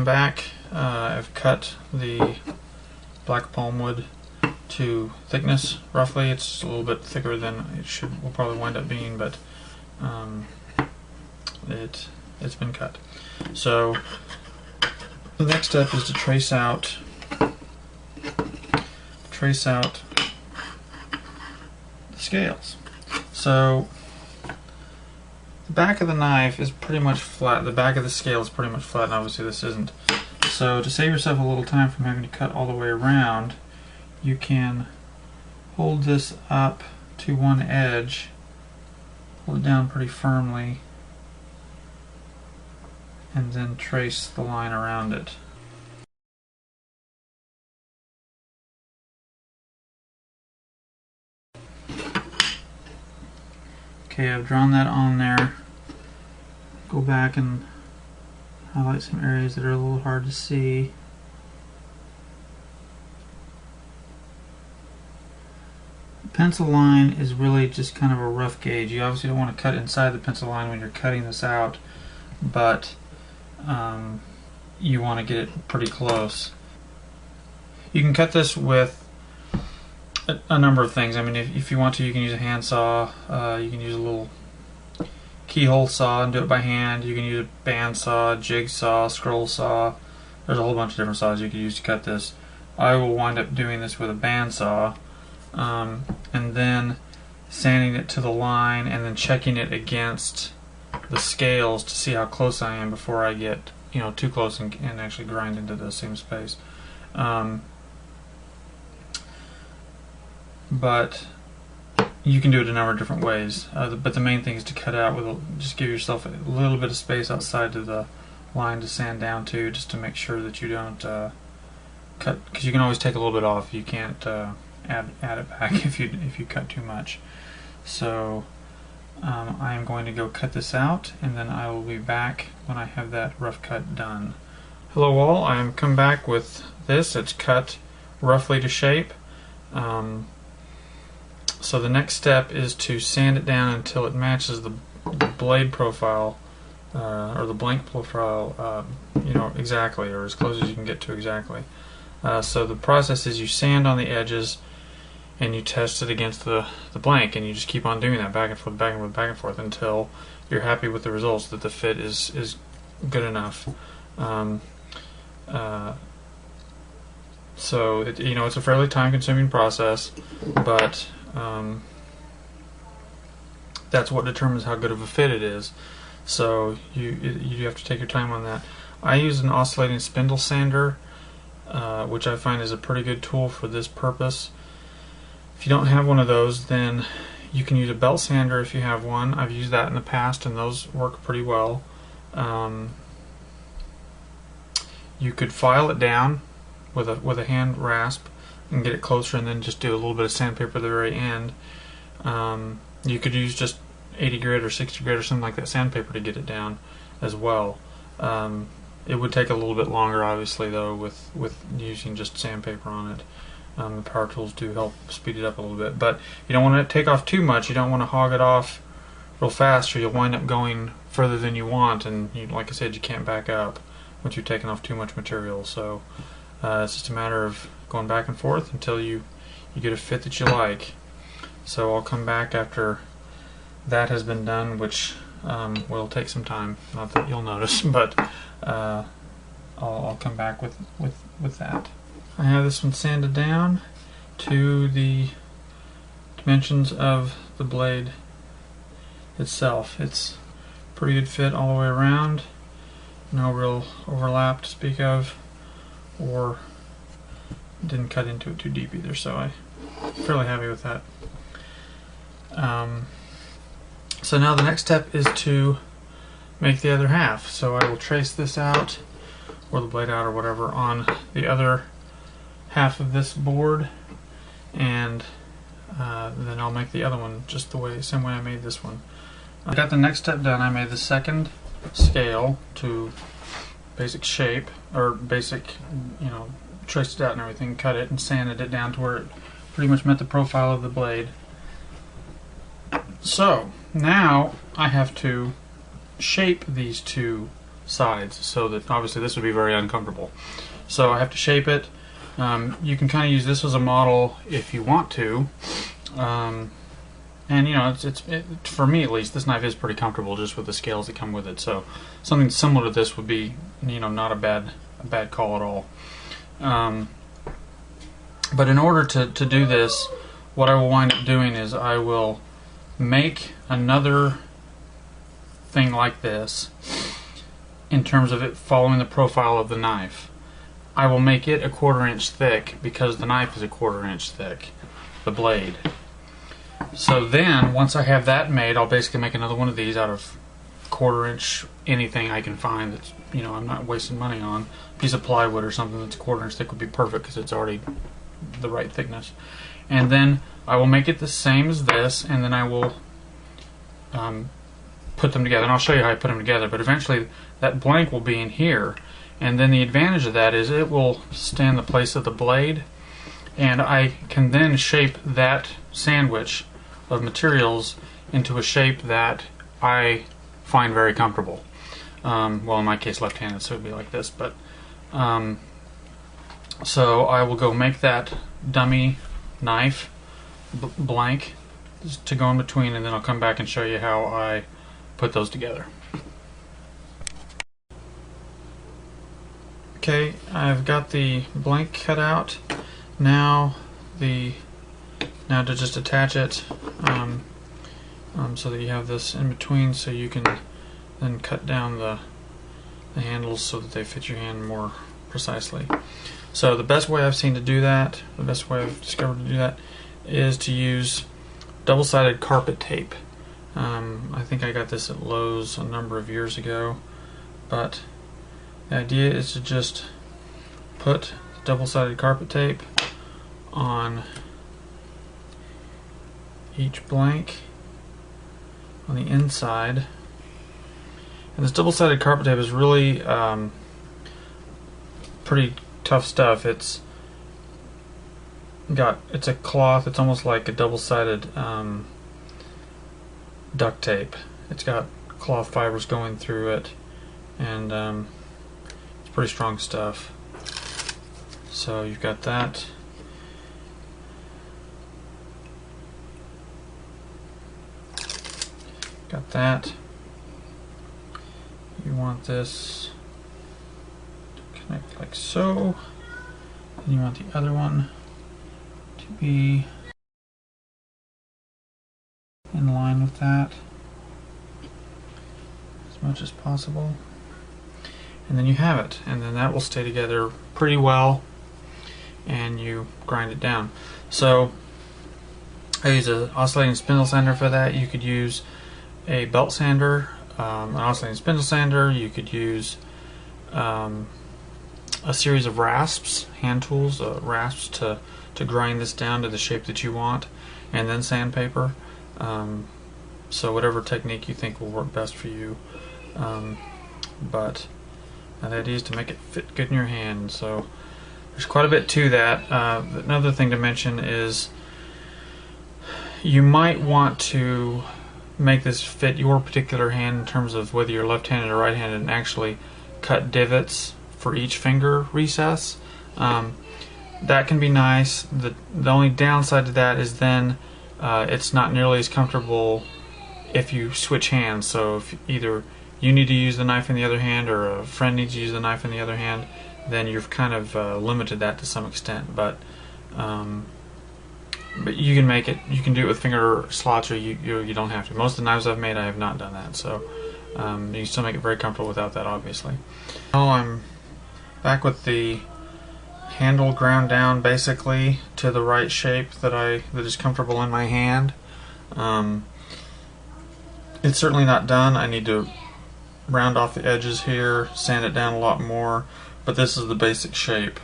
back. I've cut the black palm wood to thickness roughly. It's a little bit thicker than it will probably wind up being, but it's been cut. So the next step is to trace out the scales. So the back of the knife is pretty much flat. The back of the scale is pretty much flat, and obviously this isn't. So to save yourself a little time from having to cut all the way around, you can hold this up to one edge, hold it down pretty firmly, and then trace the line around it. Okay, I've drawn that on there. Go back and highlight some areas that are a little hard to see. The pencil line is really just kind of a rough gauge. You obviously don't want to cut inside the pencil line when you're cutting this out, but you want to get it pretty close. You can cut this with a number of things. I mean, if you want to, you can use a hand saw. You can use a little keyhole saw and do it by hand. You can use a bandsaw, jigsaw, scroll saw. There's a whole bunch of different saws you could use to cut this. I will wind up doing this with a bandsaw, and then sanding it to the line and then checking it against the scales to see how close I am before I get too close and actually grind into the same space. But you can do it a number of different ways. But the main thing is to cut out just give yourself a little bit of space outside of the line to sand down to, just to make sure that you don't cut, because you can always take a little bit off. You can't add it back if you cut too much. So I am going to go cut this out, and then I will be back when I have that rough cut done. Hello all, I am come back with this. It's cut roughly to shape. So the next step is to sand it down until it matches the blade profile, or the blank profile, exactly, or as close as you can get to exactly. So the process is you sand on the edges and you test it against the blank, and you just keep on doing that back and forth, back and forth, back and forth until you're happy with the results, that the fit is good enough. So it's a fairly time-consuming process, but that's what determines how good of a fit it is. So you have to take your time on that. I use an oscillating spindle sander, which I find is a pretty good tool for this purpose. If you don't have one of those, then you can use a belt sander if you have one. I've used that in the past, and those work pretty well. You could file it down with a hand rasp and get it closer, and then just do a little bit of sandpaper at the very end. You could use just 80 grit or 60 grit or something like that sandpaper to get it down as well. It would take a little bit longer, obviously, though, with using just sandpaper on it. The power tools do help speed it up a little bit, but you don't want to take off too much. You don't want to hog it off real fast, or you'll wind up going further than you want, and like I said, you can't back up once you've taken off too much material. So it's just a matter of going back and forth until you get a fit that you like. So I'll come back after that has been done, which will take some time. Not that you'll notice, but I'll come back with that. I have this one sanded down to the dimensions of the blade itself. It's pretty good fit all the way around. No real overlap to speak of, or didn't cut into it too deep either, so I'm fairly happy with that. So now the next step is to make the other half. So I will trace this out, or the blade out, or whatever, on the other half of this board, and then I'll make the other one just the same way I made this one. I got the next step done. I made the second scale to basic shape, or basic, traced it out and everything, cut it and sanded it down to where it pretty much met the profile of the blade. So now I have to shape these two sides, so that obviously this would be very uncomfortable. So I have to shape it. You can kind of use this as a model if you want to. And you know, for me at least, this knife is pretty comfortable just with the scales that come with it. So something similar to this would be, you know, not a bad call at all. But in order to do this, what I will wind up doing is I will make another thing like this in terms of it following the profile of the knife. I will make it a 1/4 inch thick because the knife is a 1/4 inch thick, the blade. So then, once I have that made, I'll basically make another one of these out of 1/4 inch anything I can find that's, you know, I'm not wasting money on. A piece of plywood or something that's a 1/4 inch thick would be perfect because it's already the right thickness. And then I will make it the same as this, and then I will put them together. And I'll show you how I put them together, but eventually that blank will be in here. And then the advantage of that is it will stand the place of the blade, and I can then shape that sandwich of materials into a shape that I find very comfortable. Well, in my case left-handed, so it would be like this, but so I will go make that dummy knife blank to go in between, and then I'll come back and show you how I put those together. Okay, I've got the blank cut out. Now to just attach it so that you have this in between, so you can then cut down the handles so that they fit your hand more precisely. So the best way I've seen to do that, the best way I've discovered to do that, is to use double-sided carpet tape. I think I got this at Lowe's a number of years ago, but the idea is to just put double-sided carpet tape on each blank on the inside. And this double-sided carpet tape is really pretty tough stuff. It's a cloth. It's almost like a double-sided duct tape. It's got cloth fibers going through it, and it's pretty strong stuff. So you've got that. Got that. You want this to connect like so, and you want the other one to be in line with that as much as possible, and then you have it, and then that will stay together pretty well, and you grind it down. So I use an oscillating spindle sander for that. You could use a belt sander, an oscillating spindle sander. You could use a series of rasps, hand tools, rasps to grind this down to the shape that you want, and then sandpaper. So whatever technique you think will work best for you, but the idea is to make it fit good in your hand. So there's quite a bit to that. Another thing to mention is you might want to make this fit your particular hand in terms of whether you're left-handed or right-handed, and actually cut divots for each finger recess. That can be nice. The only downside to that is then it's not nearly as comfortable if you switch hands. So if either you need to use the knife in the other hand or a friend needs to use the knife in the other hand, then you've kind of limited that to some extent. But you can make it. You can do it with finger slots, or you don't have to. Most of the knives I've made, I have not done that. So you can still make it very comfortable without that, obviously. Now I'm back with the handle ground down basically to the right shape that is comfortable in my hand. It's certainly not done. I need to round off the edges here, sand it down a lot more, but this is the basic shape.